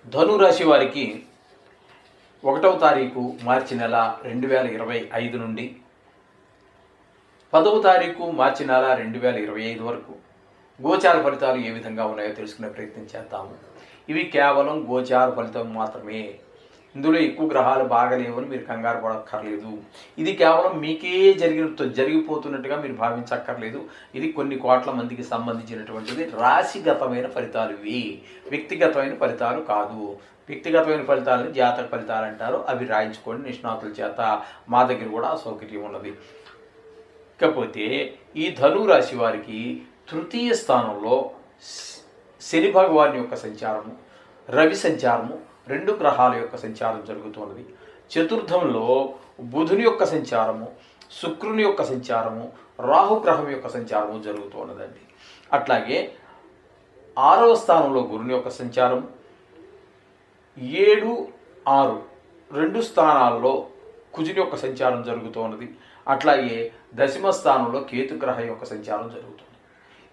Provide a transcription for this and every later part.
ధనురాశి వారికి 1వ తారీఖు మార్చి నెల 2025 నుండి 10వ తారీఖు మార్చి నెల 2025 వరకు గోచార ఫలితాలు ఏ విధంగా ఉన్నాయో తెలుసుకునే ప్రయత్నం చేద్దాము. ఇవి కేవలం గోచార ఫలితం మాత్రమే. ఇందులో ఎక్కువ గ్రహాలు బాగలేవని మీరు కంగారు పడక్కర్లేదు. ఇది కేవలం మీకే జరిగిపోతున్నట్టుగా మీరు భావించక్కర్లేదు. ఇది కొన్ని కోట్ల మందికి సంబంధించినటువంటిది రాశిగతమైన ఫలితాలు. ఇవి వ్యక్తిగతమైన ఫలితాలు కాదు. వ్యక్తిగతమైన ఫలితాలని జాతక ఫలితాలు అంటారు. అవి రాయించుకోండి నిష్ణాతుల చేత. మా దగ్గర కూడా సౌకర్యం ఉన్నది. ఇకపోతే ఈ ధనురాశి వారికి తృతీయ స్థానంలో శని భగవాన్ యొక్క సంచారము, రవి సంచారము, 2 గ్రహాల యొక్క సంచారం జరుగుతున్నది. చతుర్థంలో బుధుని యొక్క సంచారము, శుక్రుని యొక్క సంచారము, రాహుగ్రహం యొక్క సంచారము జరుగుతున్నదండి. అట్లాగే 6వ స్థానంలో గురుని యొక్క సంచారము, 7, 6 2 స్థానాల్లో కుజుని యొక్క సంచారం జరుగుతున్నది. అట్లాగే 10వ స్థానంలో కేతుగ్రహం యొక్క సంచారం జరుగుతుంది.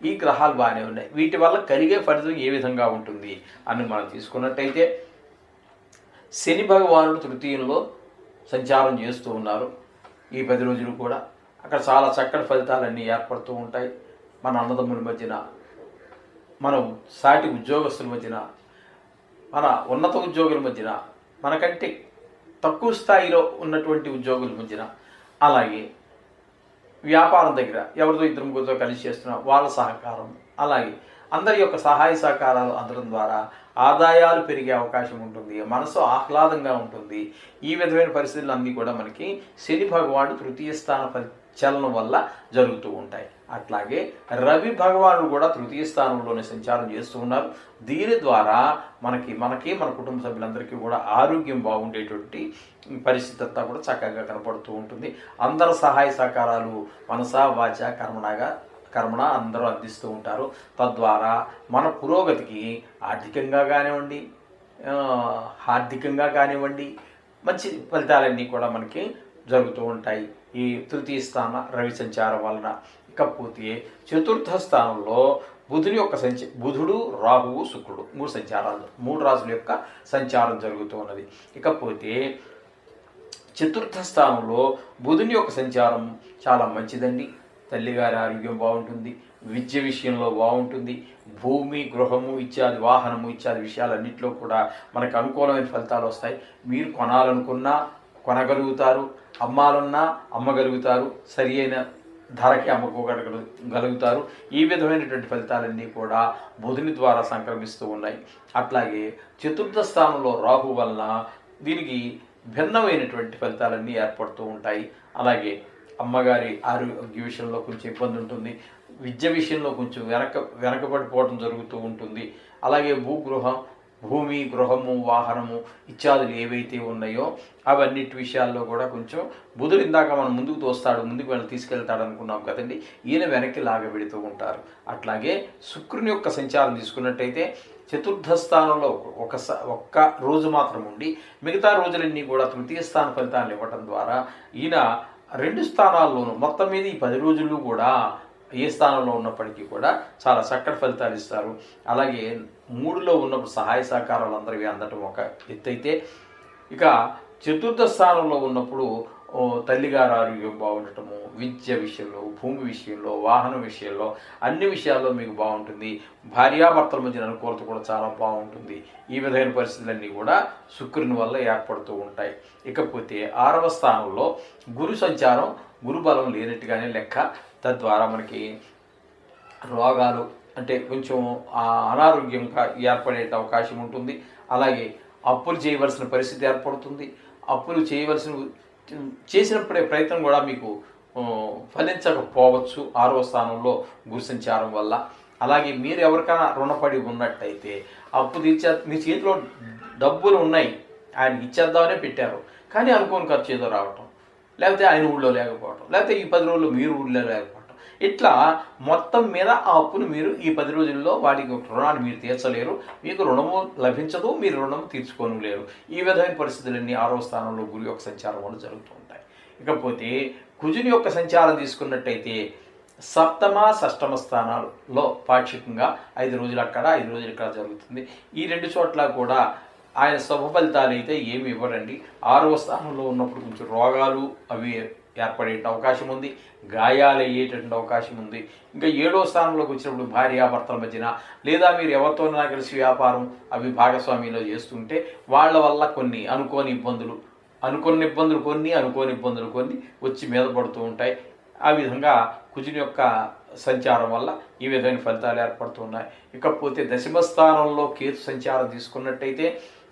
ఈ గ్రహాలు బాగానే ఉన్నాయి. వీటి వల్ల కలిగే ఫలితం ఏ విధంగా ఉంటుంది అని మనం తీసుకున్నట్టయితే, శని భగవానుడు తృతీయంలో సంచారం చేస్తూ ఉన్నారు. ఈ 10 రోజులు కూడా అక్కడ చాలా చక్కటి ఫలితాలన్నీ ఏర్పడుతూ ఉంటాయి. మన అన్నదమ్ముల మధ్యన, మన సాటి ఉద్యోగస్తుల మధ్యన, మన ఉన్నత ఉద్యోగుల మధ్యన, మనకంటే తక్కువ స్థాయిలో ఉన్నటువంటి ఉద్యోగుల మధ్యన, అలాగే వ్యాపారం దగ్గర ఎవరితో 2 ముగ్గురితో కలిసి చేస్తున్న వాళ్ళ సహకారం, అలాగే అందరి యొక్క సహాయ సహకారాలు అందడం ద్వారా ఆదాయాలు పెరిగే అవకాశం ఉంటుంది. మనసు ఆహ్లాదంగా ఉంటుంది. ఈ విధమైన పరిస్థితులు అన్నీ కూడా మనకి శని భగవానుడు తృతీయ స్థాన చలనం వల్ల జరుగుతూ ఉంటాయి. అట్లాగే రవి భగవానుడు కూడా తృతీయ స్థానంలోనే సంచారం చేస్తూ ఉన్నారు. దీని ద్వారా మనకి మన కుటుంబ సభ్యులందరికీ కూడా ఆరోగ్యం బాగుండేటువంటి పరిస్థితి అంతా కూడా చక్కగా కనపడుతూ ఉంటుంది. అందరి సహాయ సహకారాలు మనసా వాచ కర్మణ అందరూ అందిస్తూ ఉంటారు. తద్వారా మన పురోగతికి ఆర్థికంగా కానివ్వండి మంచి ఫలితాలన్నీ కూడా మనకి జరుగుతూ ఉంటాయి ఈ తృతీయ స్థాన రవి సంచారం వలన. ఇకపోతే చతుర్థ స్థానంలో బుధుడు, రాహువు, శుక్రుడు 3 సంచారాలు, 3 రాశుల యొక్క సంచారం జరుగుతూ ఉన్నది. ఇకపోతే చతుర్థ స్థానంలో బుధుని యొక్క సంచారం చాలా మంచిదండి. తల్లిగారి ఆరోగ్యం బాగుంటుంది, విద్య విషయంలో బాగుంటుంది, భూమి, గృహము ఇత్యాది, వాహనము ఇత్యాది విషయాలన్నింటిలో కూడా మనకు అనుకూలమైన ఫలితాలు వస్తాయి. మీరు కొనాలనుకున్నా కొనగలుగుతారు, అమ్మాలన్నా అమ్మగలుగుతారు, సరి అయిన ధరకి అమ్ముకోగలుగుతారు. ఈ విధమైనటువంటి ఫలితాలన్నీ కూడా బుధుని ద్వారా సంక్రమిస్తూ ఉన్నాయి. అట్లాగే చతుర్థ స్థానంలో రాహు వలన దీనికి భిన్నమైనటువంటి ఫలితాలన్నీ ఏర్పడుతూ ఉంటాయి. అలాగే అమ్మగారి ఆరోగ్య విషయంలో కొంచెం ఇబ్బంది ఉంటుంది, విద్య విషయంలో కొంచెం వెనకబడిపోవడం జరుగుతూ ఉంటుంది. అలాగే భూమి, గృహము, వాహనము ఇత్యాదులు ఏవైతే ఉన్నాయో అవన్నిటి విషయాల్లో కూడా కొంచెం బుధుడు ఇందాక మనం ముందుకు తీసుకెళ్తాడు అనుకున్నాం కదండి, ఈయన వెనక్కి లాగబెడుతూ ఉంటారు. అట్లాగే శుక్రుని యొక్క సంచారం తీసుకున్నట్టయితే చతుర్థ స్థానంలో ఒక్క రోజు మాత్రం ఉండి మిగతా రోజులన్నీ కూడా తృతీయ స్థాన ఫలితాలను ఇవ్వడం ద్వారా ఈయన 2 స్థానాల్లోనూ మొత్తం మీద ఈ 10 రోజులు కూడా ఏ స్థానంలో ఉన్నప్పటికీ కూడా చాలా చక్కటి ఫలితాలు ఇస్తారు. అలాగే 3లో ఉన్నప్పుడు సహాయ సహకారాలు అందరివి అందటం ఒక ఎత్తైతే, ఇక చతుర్థ స్థానంలో ఉన్నప్పుడు తల్లిగారు ఆరోగ్యం బాగుండటము, విద్య విషయంలో, భూమి విషయంలో, వాహనం విషయంలో, అన్ని విషయాల్లో మీకు బాగుంటుంది. భార్యాభర్తల మధ్య అనుకూలత కూడా చాలా బాగుంటుంది. ఈ విధమైన పరిస్థితులన్నీ కూడా శుక్రుని వల్ల ఏర్పడుతూ ఉంటాయి. ఇకపోతే 6వ స్థానంలో గురు సంచారం, గురు బలం లేనట్టుగానే లెక్క. తద్వారా మనకి రోగాలు అంటే కొంచెం అనారోగ్యంగా ఏర్పడే అవకాశం ఉంటుంది. అలాగే అప్పులు చేయవలసిన పరిస్థితి ఏర్పడుతుంది. అప్పులు చేసినప్పుడే ప్రయత్నం కూడా మీకు ఫలించకపోవచ్చు 6వ స్థానంలో గురు సంచారం వల్ల. అలాగే మీరు ఎవరికైనా రుణపడి ఉన్నట్టయితే అప్పు మీ చేతిలో డబ్బులు ఉన్నాయి, ఆయనకి ఇచ్చేద్దామనే పెట్టారు, కానీ అనుకోని ఖర్చు ఏదో రావటం, లేకపోతే ఆయన ఊళ్ళో లేకపోవటం, లేకపోతే ఈ 10 రోజుల్లో మీరు ఊళ్ళో లేకపోవటం, ఇట్లా మొత్తం మీద ఆ అప్పును మీరు ఈ 10 రోజుల్లో వాటికి రుణాన్ని మీరు తీర్చలేరు, మీకు రుణము లభించదు, మీరు రుణం తీర్చుకోలేరు. ఈ విధమైన పరిస్థితులన్నీ 6వ స్థానంలో గురు యొక్క సంచారం వల్ల జరుగుతూ ఉంటాయి. ఇకపోతే కుజుని యొక్క సంచారం తీసుకున్నట్టయితే సప్తమ, షష్టమ స్థానాల్లో పాక్షికంగా 5 రోజులు అక్కడ 5 రోజులు ఇక్కడ జరుగుతుంది. ఈ 2 చోట్ల కూడా ఆయన శుభ ఫలితాలు అయితే ఏమి ఇవ్వరండి. 6వ స్థానంలో ఉన్నప్పుడు కొంచెం రోగాలు అవి ఏర్పడే అవకాశం ఉంది, గాయాలు అయ్యేటటువంటి అవకాశం ఉంది. ఇంకా 7వ స్థానంలోకి వచ్చినప్పుడు భార్యాభర్తల మధ్యన లేదా మీరు ఎవరితోనైనా కలిసి వ్యాపారం అవి భాగస్వామ్యంలో చేస్తుంటే వాళ్ళ వల్ల కొన్ని అనుకోని ఇబ్బందులు కొన్ని వచ్చి మీద పడుతూ ఉంటాయి. ఆ విధంగా కుజుని యొక్క సంచారం వల్ల ఈ విధమైన ఫలితాలు ఏర్పడుతున్నాయి. ఇకపోతే దశమస్థానంలో కేతు సంచారం తీసుకున్నట్టయితే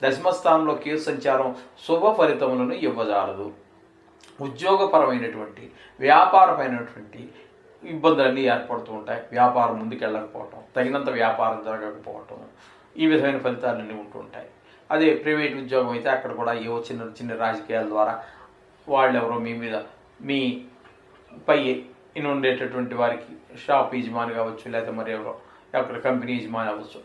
దశమస్థానంలో కేతు సంచారం శుభ ఫలితములను ఇవ్వజాలదు. ఉద్యోగపరమైనటువంటి వ్యాపారమైనటువంటి ఇబ్బందులన్నీ ఏర్పడుతూ ఉంటాయి. వ్యాపారం ముందుకెళ్ళకపోవటం, తగినంత వ్యాపారం జరగకపోవటం, ఈ విధమైన ఫలితాలన్నీ ఉంటుంటాయి. అదే ప్రైవేట్ ఉద్యోగం అయితే అక్కడ కూడా ఏవో చిన్న చిన్న రాజకీయాల ద్వారా వాళ్ళెవరో మీ మీద మీ పై ఉండేటటువంటి వారికి షాప్ యజమాని కావచ్చు, లేకపోతే మరి ఎవరో అక్కడ కంపెనీ యజమాని అవ్వచ్చు,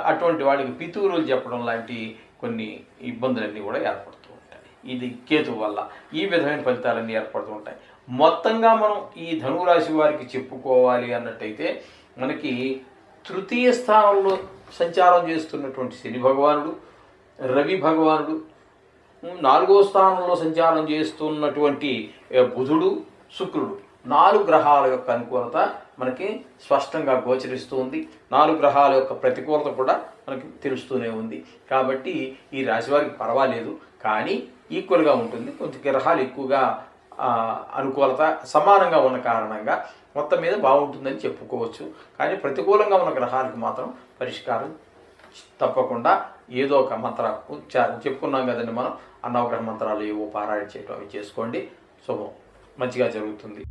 అటువంటి వాళ్ళకి పితూరులు చెప్పడం లాంటి కొన్ని ఇబ్బందులన్నీ కూడా ఏర్పడుతూ ఉంటాయి. ఇది కేతు వల్ల ఈ విధమైన ఫలితాలన్నీ ఏర్పడుతూ ఉంటాయి. మొత్తంగా మనం ఈ ధనురాశి వారికి చెప్పుకోవాలి అన్నట్టయితే మనకి తృతీయ స్థానంలో సంచారం చేస్తున్నటువంటి శని భగవానుడు, రవి భగవానుడు, 4వ స్థానంలో సంచారం చేస్తున్నటువంటి బుధుడు, శుక్రుడు, 4 గ్రహాల యొక్క అనుకూలత మనకి స్పష్టంగా గోచరిస్తూ ఉంది. 4 గ్రహాల యొక్క ప్రతికూలత కూడా మనకి తెలుస్తూనే ఉంది. కాబట్టి ఈ రాశి వారికి పర్వాలేదు, కానీ ఈక్వల్గా ఉంటుంది. కొంచెం గ్రహాలు ఎక్కువగా అనుకూలత సమానంగా ఉన్న కారణంగా మొత్తం మీద బాగుంటుందని చెప్పుకోవచ్చు. కానీ ప్రతికూలంగా ఉన్న గ్రహాలకు మాత్రం పరిష్కారం తప్పకుండా ఏదో ఒక మంత్రం చెప్పుకున్నాం కదండి మనం, ఆ నవగ్రహ మంత్రాలు ఏవో పారాయణ చేయటం అవి చేసుకోండి. శుభం, మంచిగా జరుగుతుంది.